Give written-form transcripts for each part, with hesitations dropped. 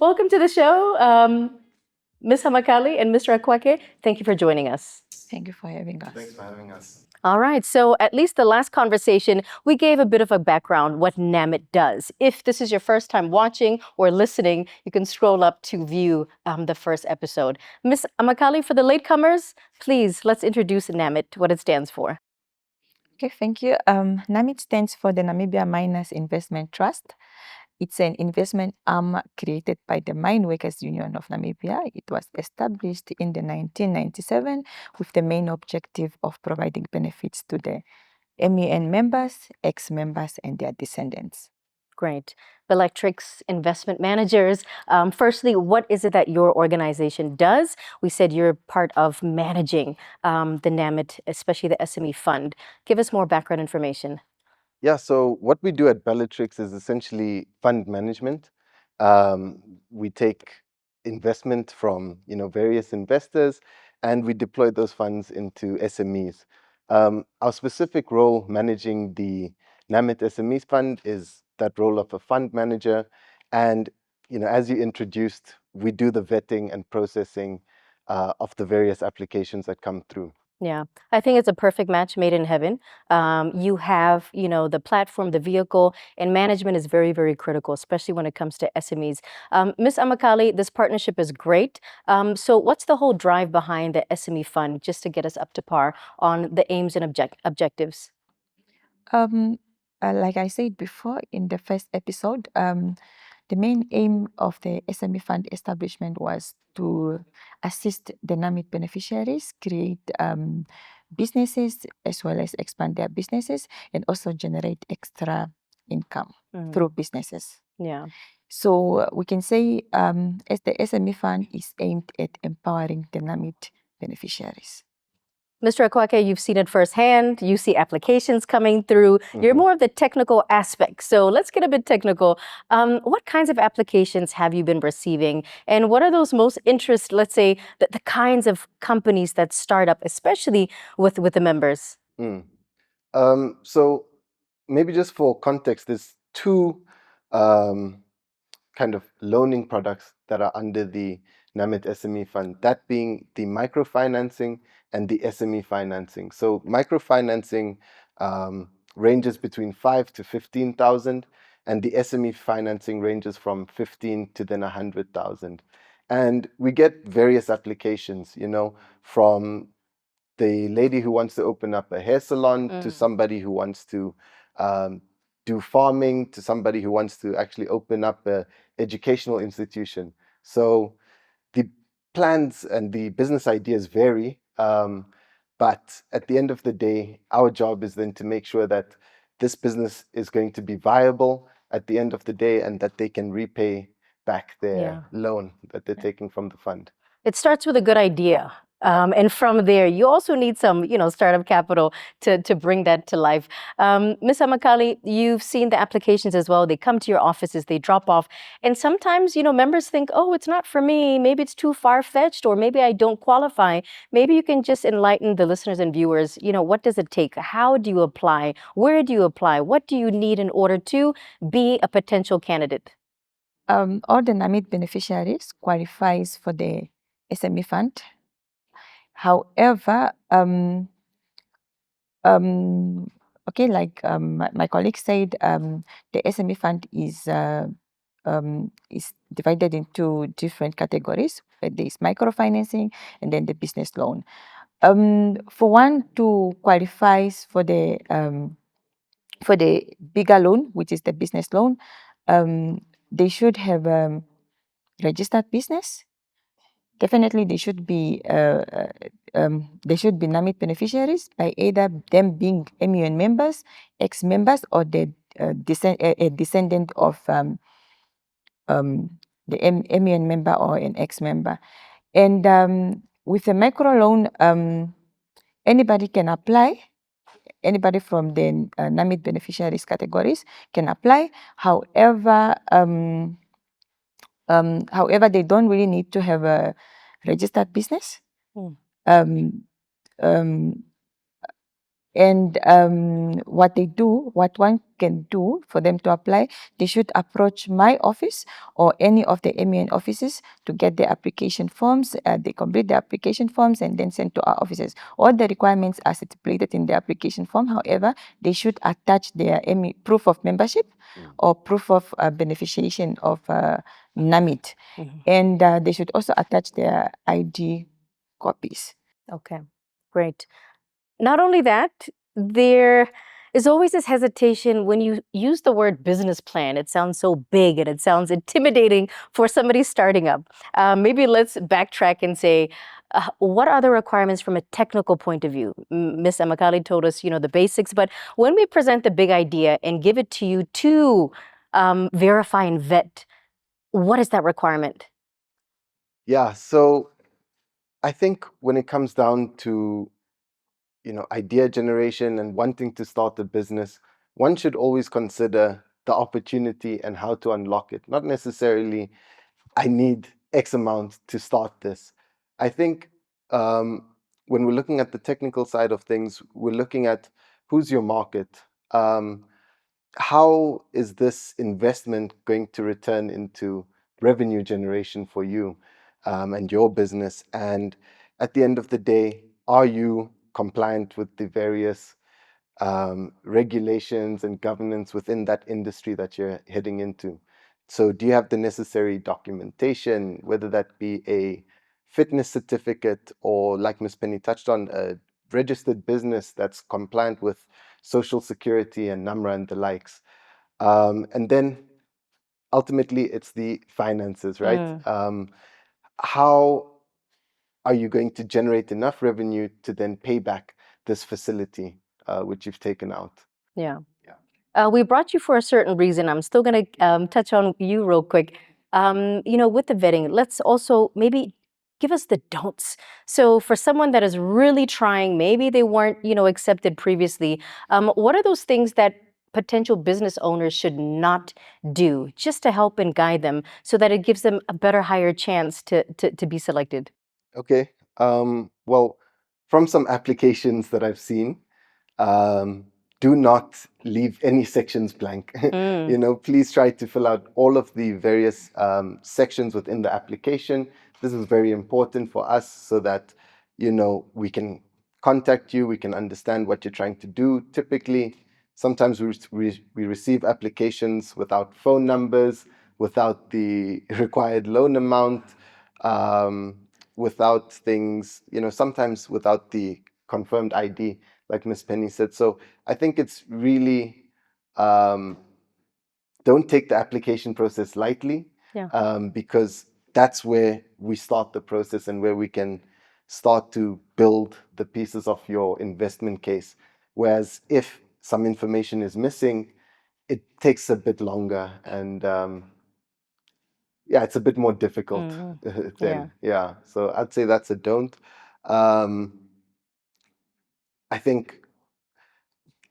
Welcome to the show, Ms. Hamakali and Mr. Akwaake. Thank you for joining us. Thank you for having us. Thanks for having us. All right, so at least the last conversation, we gave a bit of a background what NAMIT does. If this is your first time watching or listening, you can scroll up to view the first episode. Ms. Hamakali, for the latecomers, please, let's introduce NAMIT, what it stands for. Okay, thank you. NAMIT stands for the Namibia Miners Investment Trust. It's an investment arm created by the Mine Workers Union of Namibia. It was established in the 1997 with the main objective of providing benefits to the MEN members, ex-members, and their descendants. Great. Bellatrix Investment Managers. Firstly, what is it that your organization does? We said you're part of managing the NAMIT, especially the SME Fund. Give us more background information. Yeah, so what we do at Bellatrix is essentially fund management. We take investment from various investors, and we deploy those funds into SMEs. Our specific role managing the NAMIT SME Fund is that role of a fund manager. And as you introduced, we do the vetting and processing of the various applications that come through. Yeah, I think it's a perfect match made in heaven. You have, the platform, the vehicle, and management is very, very critical, especially when it comes to SMEs. Ms. Hamakali, this partnership is great. So what's the whole drive behind the SME Fund, just to get us up to par on the aims and objectives? Like I said before in the first episode, the main aim of the SME Fund establishment was to assist the NAMIT beneficiaries create businesses as well as expand their businesses and also generate extra income through businesses. Yeah. So we can say as the SME Fund is aimed at empowering the NAMIT beneficiaries. Mr. Akwaake, you've seen it firsthand. You see applications coming through. You're more of the technical aspect. So let's get a bit technical. What kinds of applications have you been receiving? And what are those most let's say, the kinds of companies that start up, especially with the members? So maybe just for context, there's two kind of loaning products that are under the NAMIT SME Fund, that being the microfinancing and the SME financing. So microfinancing ranges between 5 to 15,000, and the SME financing ranges from 15 to then 100,000. And we get various applications, from the lady who wants to open up a hair salon to somebody who wants to do farming, to somebody who wants to actually open up an educational institution. So the plans and the business ideas vary, but at the end of the day, our job is then to make sure that this business is going to be viable at the end of the day and that they can repay back their loan that they're taking from the fund. It starts with a good idea. And from there, you also need some, startup capital to bring that to life. Ms. Hamakali, you've seen the applications as well. They come to your offices, they drop off. And sometimes, members think, oh, it's not for me. Maybe it's too far-fetched, or maybe I don't qualify. Maybe you can just enlighten the listeners and viewers, what does it take? How do you apply? Where do you apply? What do you need in order to be a potential candidate? All the NAMIT beneficiaries qualifies for the SME Fund. However, like my colleague said, the SME Fund is divided into different categories. There is microfinancing and then the business loan. For one to qualify for the bigger loan, which is the business loan, they should have registered business. Definitely, they should be NAMIT beneficiaries by either them being MEN members, ex-members, or a descendant of the MEN member or an ex-member. And with a micro loan, anybody can apply. Anybody from the NAMIT beneficiaries categories can apply. However, they don't really need to have a registered business. And what one can do for them to apply, they should approach my office or any of the MEN offices to get the application forms. They complete the application forms and then send to our offices. All the requirements are stipulated in the application form. However, they should attach their proof of membership or proof of beneficiation of NAMIT. And they should also attach their ID copies. Okay, great. Not only that, there is always this hesitation when you use the word business plan. It sounds so big and it sounds intimidating for somebody starting up. Maybe let's backtrack and say, what are the requirements from a technical point of view? Ms. Hamakali told us, the basics, but when we present the big idea and give it to you to verify and vet, what is that requirement? Yeah, so I think when it comes down to idea generation and wanting to start a business, one should always consider the opportunity and how to unlock it. Not necessarily, I need X amount to start this. I think when we're looking at the technical side of things, we're looking at who's your market. How is this investment going to return into revenue generation for you and your business? And at the end of the day, are you compliant with the various regulations and governance within that industry that you're heading into? So do you have the necessary documentation, whether that be a fitness certificate or, like Ms. Penny touched on, a registered business that's compliant with Social Security and NAMRA and the likes? And then ultimately, it's the finances, right? How are you going to generate enough revenue to then pay back this facility which you've taken out? Yeah. We brought you for a certain reason. I'm still going to touch on you real quick. With the vetting, let's also maybe give us the don'ts. So for someone that is really trying, maybe they weren't, accepted previously, what are those things that potential business owners should not do just to help and guide them so that it gives them a better, higher chance to be selected? Okay. Well, from some applications that I've seen, do not leave any sections blank. Please try to fill out all of the various sections within the application. This is very important for us so that, we can contact you, we can understand what you're trying to do. Typically, sometimes we receive applications without phone numbers, without the required loan amount, without things, sometimes without the confirmed ID, like Ms. Penny said. So I think it's really, don't take the application process lightly, because that's where we start the process and where we can start to build the pieces of your investment case. Whereas if some information is missing, it takes a bit longer and it's a bit more difficult then. Yeah. So I'd say that's a don't. I think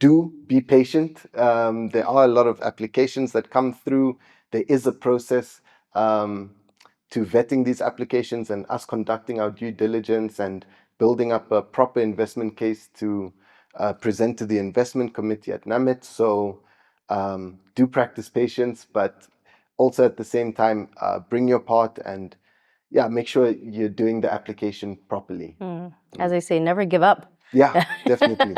do be patient. There are a lot of applications that come through. There is a process to vetting these applications and us conducting our due diligence and building up a proper investment case to present to the investment committee at NAMIT. So do practice patience, but also at the same time, bring your part and make sure you're doing the application properly. As I say, never give up. Yeah, definitely.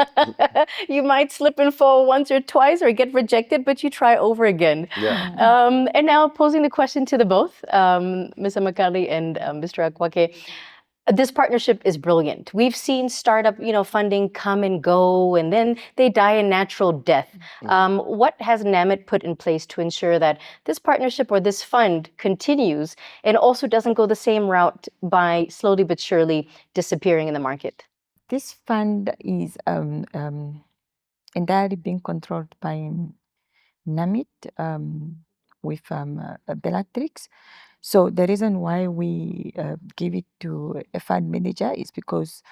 You might slip and fall once or twice or get rejected, but you try over again. Yeah. And now posing the question to the both, Ms. Hamakali and Mr. Akwaake. This partnership is brilliant. We've seen startup, funding come and go, and then they die a natural death. What has NAMIT put in place to ensure that this partnership or this fund continues and also doesn't go the same route by slowly but surely disappearing in the market? This fund is entirely being controlled by NAMIT with Bellatrix. So the reason why we give it to a fund manager is because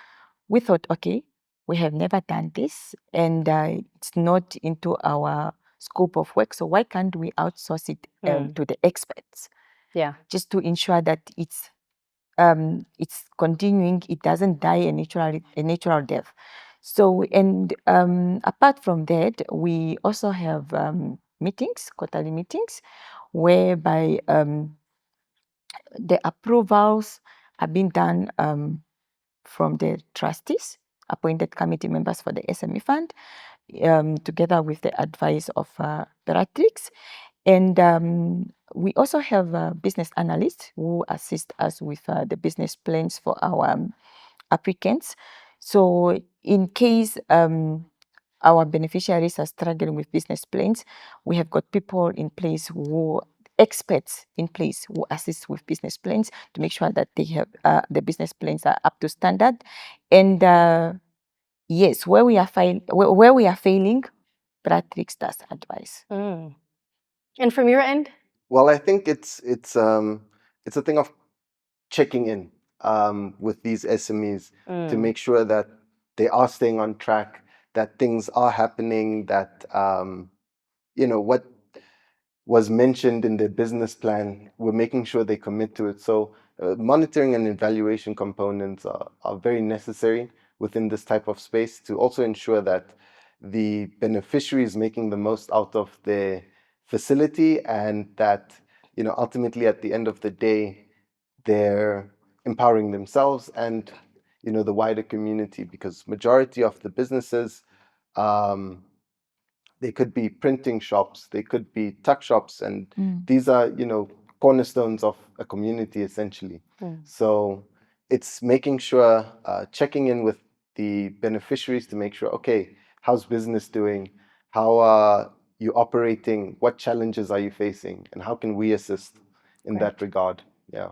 we thought, okay, we have never done this and it's not into our scope of work. So why can't we outsource it to the experts? Yeah. Just to ensure that it's continuing, it doesn't die a natural death. So, and apart from that, we also have meetings, quarterly meetings, whereby the approvals are being done from the trustees, appointed committee members for the SME Fund, together with the advice of Bellatrix. And we also have business analysts who assist us with the business plans for our applicants. So in case our beneficiaries are struggling with business plans, we have got people in place experts in place who assist with business plans to make sure that they have the business plans are up to standard. And yes, where we are failing, Bellatrix does advise. Mm. And from your end? Well, I think it's a thing of checking in with these SMEs to make sure that they are staying on track, that things are happening, that what was mentioned in their business plan, we're making sure they commit to it. So monitoring and evaluation components are very necessary within this type of space to also ensure that the beneficiary is making the most out of their facility, and that ultimately at the end of the day they're empowering themselves and the wider community, because majority of the businesses, they could be printing shops, they could be tuck shops, and these are cornerstones of a community essentially. So it's making sure, checking in with the beneficiaries to make sure, okay, how's business doing, how are you operating, what challenges are you facing, and how can we assist in that regard. Yeah.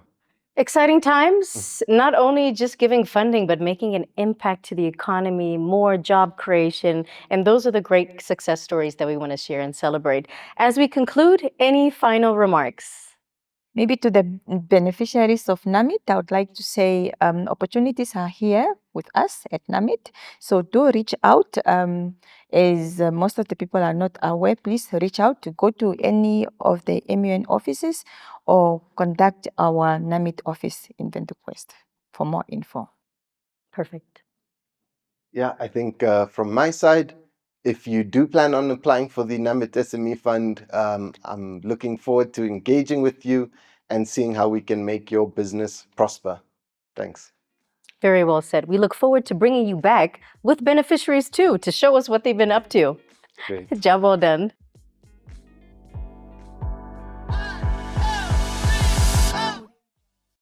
Exciting times, not only just giving funding, but making an impact to the economy, more job creation. And those are the great success stories that we want to share and celebrate. As we conclude, any final remarks? Maybe to the beneficiaries of NAMIT, I would like to say opportunities are here with us at NAMIT. So do reach out. As most of the people are not aware, please reach out to go to any of the MUN offices or contact our NAMIT office in Ventuquest for more info. Perfect. Yeah, I think from my side, if you do plan on applying for the NAMIT SME Fund, I'm looking forward to engaging with you and seeing how we can make your business prosper. Thanks. Very well said. We look forward to bringing you back with beneficiaries too, to show us what they've been up to. Great. Job well done.